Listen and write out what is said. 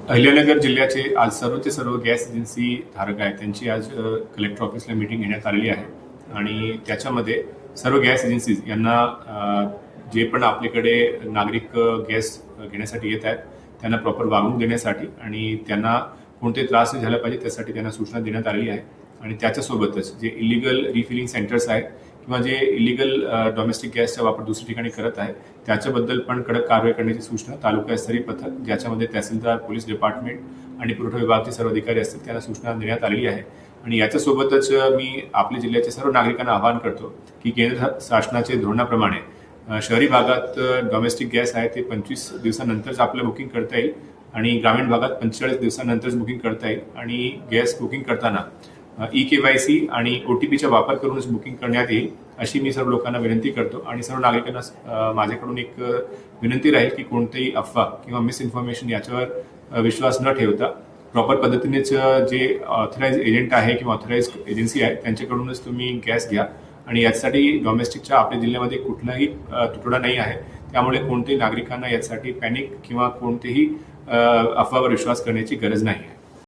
अहिल्यानगर जिल्ह्याचे आज सर्वचे सर्व गॅस एजन्सी धारक आहेत त्यांची आज कलेक्टर ऑफिसला मीटिंग घेण्यात आलेली आहे आणि त्याच्यामध्ये सर्व गॅस एजन्सीज यांना जे पण आपल्याकडे नागरिक गॅस घेण्यासाठी येत आहेत त्यांना प्रॉपर वागणूक देण्यासाठी आणि त्यांना कोणते त्रास नाही झाला पाहिजे त्यासाठी त्यांना सूचना देण्यात आलेली आहे आणि त्याच्यासोबतच जे इलिगल रिफिलिंग सेंटर्स आहेत किंवा जे इलिगल डोमेस्टिक गॅसचा वापर दुसऱ्या ठिकाणी करत आहे त्याच्याबद्दल पण कडक कारवाई करण्याची सूचना तालुकास्तरीय पथक ज्याच्यामध्ये तहसीलदार, पोलीस डिपार्टमेंट आणि पुरवठा विभागाचे सर्व अधिकारी असतील त्यांना सूचना देण्यात आलेली आहे आणि याच्यासोबतच मी आपल्या जिल्ह्याच्या सर्व नागरिकांना आवाहन करतो की केंद्र शासनाचे धोरणाप्रमाणे शहरी भागात डोमेस्टिक गॅस आहे ते 25 दिवसानंतरच आपलं बुकिंग करता येईल आणि ग्रामीण भागात 45 दिवसानंतरच बुकिंग करता येईल आणि गॅस बुकिंग करताना EKYC आणि OTPचा वापर करूनच बुकिंग करण्यात येईल अशी मी सर्व लोकांना विनंती करतो आणि सर्व नागरिकांना माझ्याकडून एक विनंती राहील की कोणतेही अफवा किंवा मिसइन्फॉर्मेशन याच्यावर विश्वास न ठेवता प्रॉपर पद्धतीनेच जे ऑथराइज एजंट आहे किंवा ऑथराइज एजन्सी आहे त्यांच्याकडूनच तुम्ही गॅस घ्या आणि यासाठी डोमेस्टिकच्या आपल्या जिल्ह्यामध्ये कुठलाही तुटवडा नाही आहे त्यामुळे कोणत्याही नागरिकांना यासाठी पॅनिक किंवा कोणतेही अफवावर विश्वास करण्याची गरज नाही.